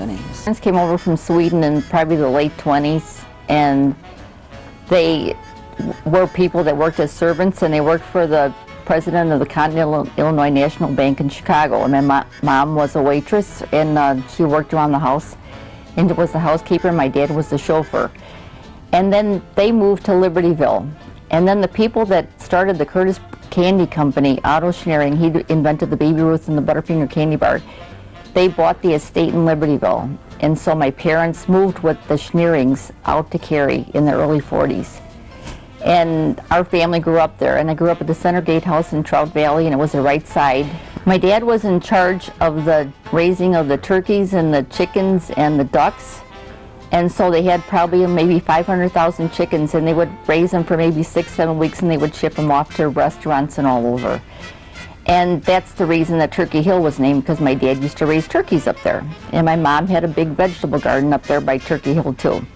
20s. Parents came over from Sweden in probably the late 20s, and they were people that worked as servants, and they worked for the president of the Continental Illinois National Bank in Chicago. And my mom was a waitress, and she worked around the house and was the housekeeper, and my dad was the chauffeur. And then they moved to Libertyville. And then the people that started the Curtis Candy Company, Otto Schneering, he invented the Baby Ruth and the Butterfinger candy bar. They bought the estate in Libertyville. And so my parents moved with the Schneerings out to Cary in the early 40s. And our family grew up there. And I grew up at the Center Gate House in Trout Valley, and it was the right side. My dad was in charge of the raising of the turkeys and the chickens and the ducks. And so they had probably maybe 500,000 chickens, and they would raise them for maybe 6-7 weeks, and they would ship them off to restaurants and all over. And that's the reason that Turkey Hill was named, because my dad used to raise turkeys up there. And my mom had a big vegetable garden up there by Turkey Hill too.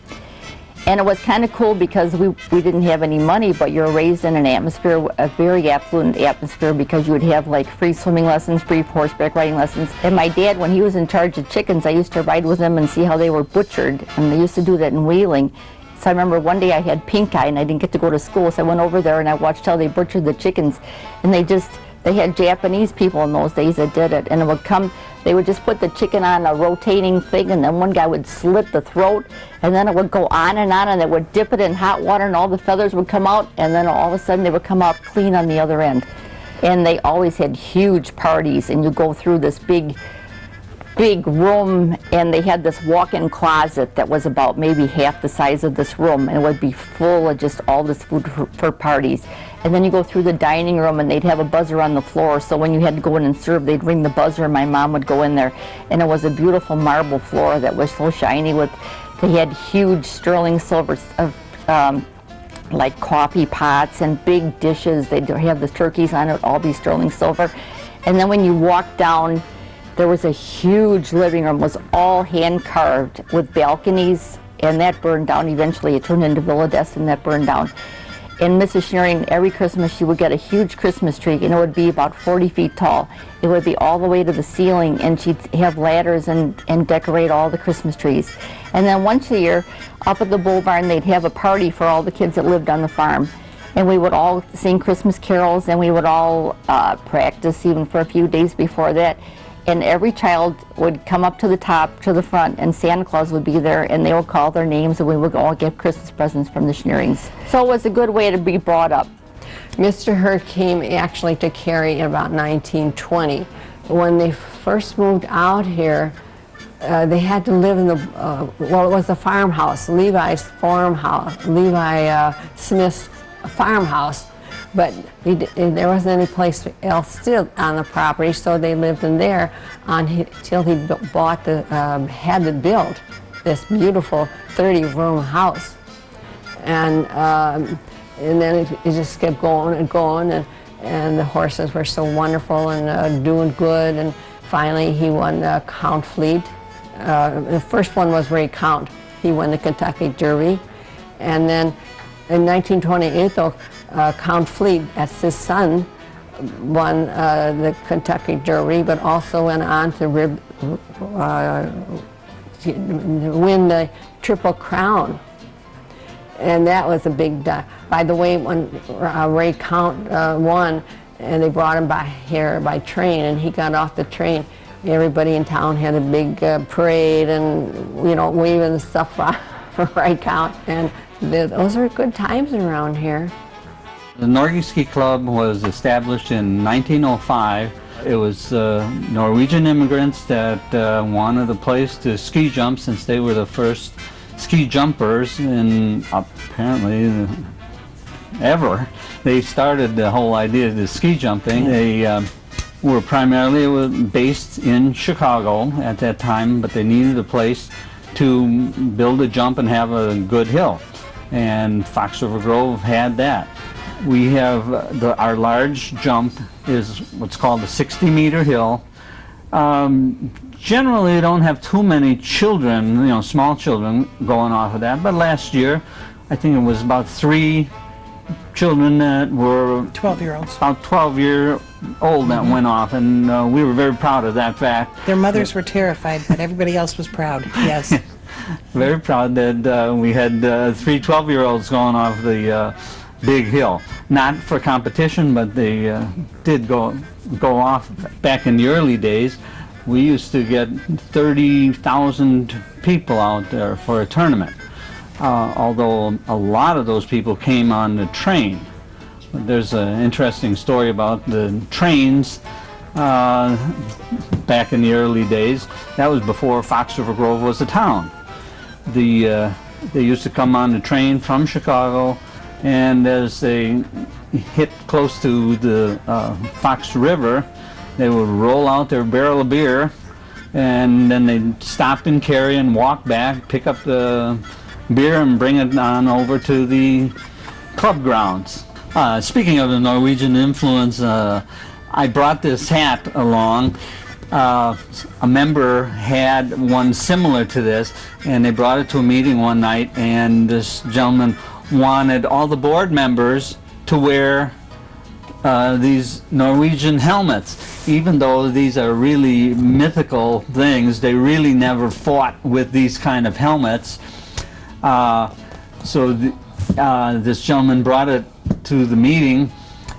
And it was kind of cool because we didn't have any money, but you were raised in an atmosphere, a very affluent atmosphere, because you would have like free swimming lessons, free horseback riding lessons. And my dad, when he was in charge of chickens, I used to ride with him and see how they were butchered, and they used to do that in Wheeling. So I remember one day I had pink eye and I didn't get to go to school, so I went over there and I watched how they butchered the chickens. And they had Japanese people in those days that did it, and it would come, they would just put the chicken on a rotating thing, and then one guy would slit the throat, and then it would go on, and they would dip it in hot water, and all the feathers would come out, and then all of a sudden they would come out clean on the other end. And they always had huge parties, and you go through this big room, and they had this walk-in closet that was about maybe half the size of this room, and it would be full of just all this food for parties. And then you go through the dining room, and they'd have a buzzer on the floor, so when you had to go in and serve, they'd ring the buzzer, and my mom would go in there. And it was a beautiful marble floor that was so shiny. They had huge sterling silver like coffee pots and big dishes. They'd have the turkeys on it, all be sterling silver. And then when you walked down, there was a huge living room. It was all hand carved with balconies, and that burned down eventually. It turned into Villa Des, and that burned down. And Mrs. Schneering, every Christmas she would get a huge Christmas tree, and it would be about 40 feet tall. It would be all the way to the ceiling, and she'd have ladders and decorate all the Christmas trees. And then once a year, up at the bull barn, they'd have a party for all the kids that lived on the farm. And we would all sing Christmas carols, and we would all practice even for a few days before that. And every child would come up to the top, to the front, and Santa Claus would be there, and they would call their names, and we would all get Christmas presents from the Schneerings. So it was a good way to be brought up. Mr. Hurd came actually to Cary in about 1920. When they first moved out here, they had to live in the, well, it was the farmhouse, Levi Smith's farmhouse. But there wasn't any place else still on the property, so they lived in there till he bought had to build this beautiful 30-room house. And then it just kept going and going, and the horses were so wonderful and doing good, and finally he won the Count Fleet. The first one was Ray Count. He won the Kentucky Derby, and then in 1928, though, Count Fleet, that's his son, won the Kentucky Derby, but also went on to win the Triple Crown. And that was a big, by the way, when Ray Count won, and they brought him here by train, and he got off the train, everybody in town had a big parade and, you know, waving stuff for Ray Count. And those were good times around here. The Norge Ski Club was established in 1905. It was Norwegian immigrants that wanted a place to ski jump, since they were the first ski jumpers in apparently ever. They started the whole idea of the ski jumping. They were primarily based in Chicago at that time, but they needed a place to build a jump and have a good hill. And Fox River Grove had that. We have our large jump is what's called a 60-meter hill. Generally, we don't have too many children, small children going off of that. But last year, I think it was about 3 children that were 12-year-olds. about 12-year-old that went off, and we were very proud of that fact. Their mothers were terrified, but everybody else was proud. Yes. Very proud that we had 3 12-year-olds going off the big hill. Not for competition, but they did go off back in the early days. We used to get 30,000 people out there for a tournament, although a lot of those people came on the train. There's an interesting story about the trains back in the early days. That was before Fox River Grove was a town. They used to come on the train from Chicago, and as they hit close to the Fox River, they would roll out their barrel of beer, and then they'd stop in Cary and walk back, pick up the beer and bring it on over to the club grounds. Speaking of the Norwegian influence, I brought this hat along. A member had one similar to this, and they brought it to a meeting one night, and this gentleman wanted all the board members to wear these Norwegian helmets. Even though these are really mythical things, they really never fought with these kind of helmets. This gentleman brought it to the meeting,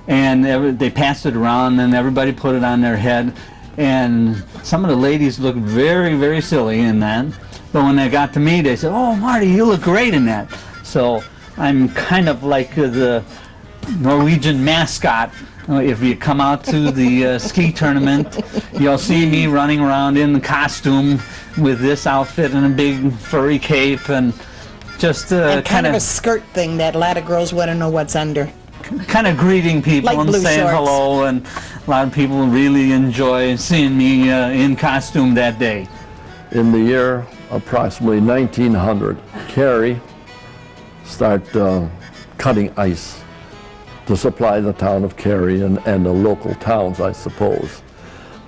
and they passed it around, and everybody put it on their head. And some of the ladies looked very, very silly in that. But when they got to me, they said, "Oh, Marty, you look great in that." So I'm kind of like the Norwegian mascot. If you come out to the ski tournament, you'll see me running around in the costume with this outfit and a big furry cape, and just And kind of a skirt thing that a lot of girls want to know what's under. kind of greeting people Like and blue saying shorts. hello, and a lot of people really enjoy seeing me in costume that day. In the year approximately 1900, Cary started cutting ice to supply the town of Cary and the local towns, I suppose.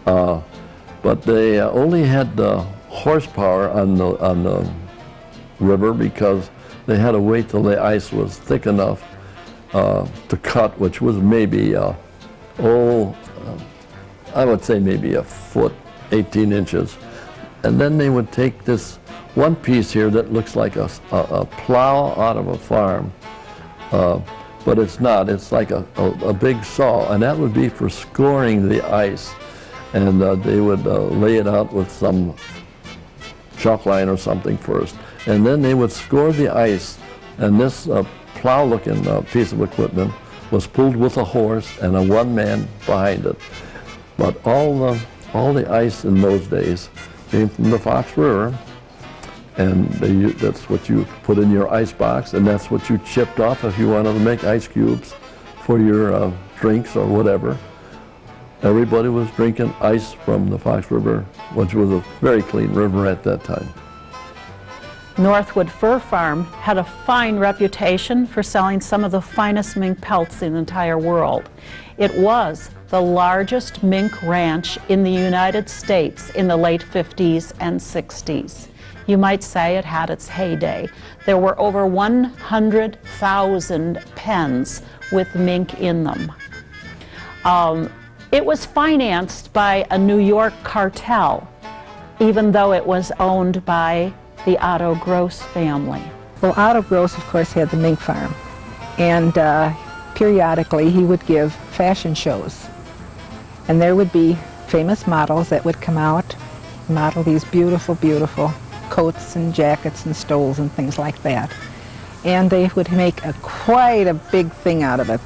But they only had the horsepower on the river because they had to wait till the ice was thick enough to cut, which was maybe, I would say maybe a foot, 18 inches. And then they would take this one piece here that looks like a plow out of a farm, but it's not. It's like a big saw, and that would be for scoring the ice. And they would lay it out with some chalk line or something first. And then they would score the ice, and this plow-looking piece of equipment was pulled with a horse and a one-man behind it. But all the ice in those days came from the Fox River, and that's what you put in your ice box, and that's what you chipped off if you wanted to make ice cubes for your drinks or whatever. Everybody was drinking ice from the Fox River, which was a very clean river at that time. Northwood Fur Farm had a fine reputation for selling some of the finest mink pelts in the entire world. It was the largest mink ranch in the United States in the late 50s and 60s. You might say it had its heyday. There were over 100,000 pens with mink in them. It was financed by a New York cartel, even though it was owned by the Otto Gross family. Well, Otto Gross, of course, had the mink farm, and periodically he would give fashion shows. And there would be famous models that would come out, model these beautiful, beautiful coats and jackets and stoles and things like that. And they would make quite a big thing out of it.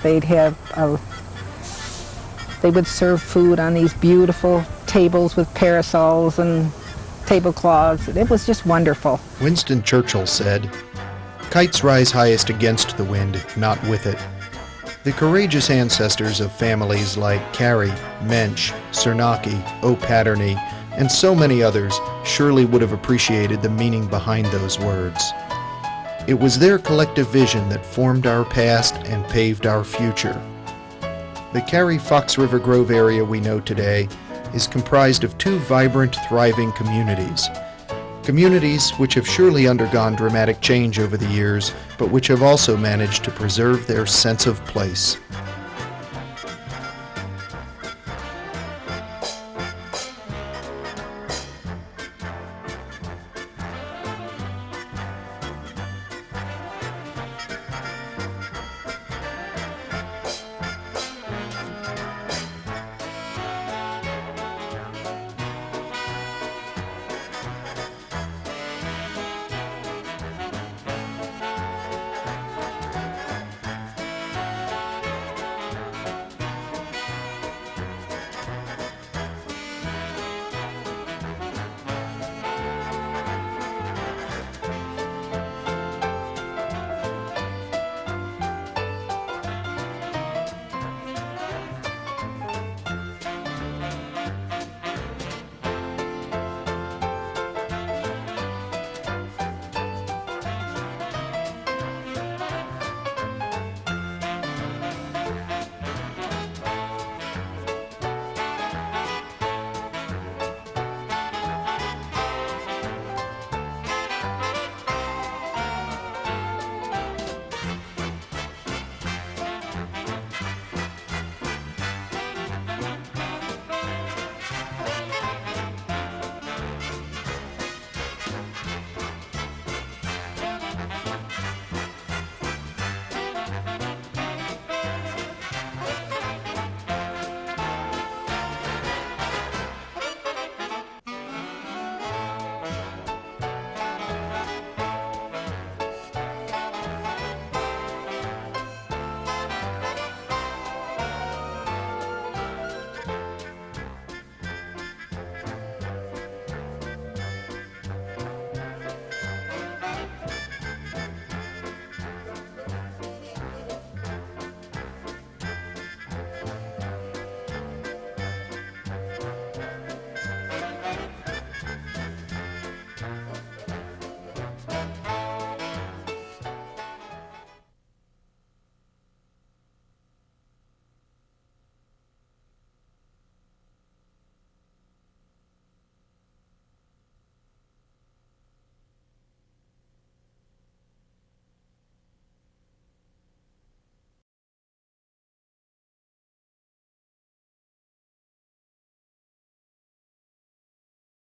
They would serve food on these beautiful tables with parasols and tablecloths. It was just wonderful. Winston Churchill said, "Kites rise highest against the wind, not with it." The courageous ancestors of families like Cary, Mensch, Cernacki, O'Patterney, and so many others surely would have appreciated the meaning behind those words. It was their collective vision that formed our past and paved our future. The Cary Fox River Grove area we know today is comprised of two vibrant, thriving communities. Communities which have surely undergone dramatic change over the years, but which have also managed to preserve their sense of place.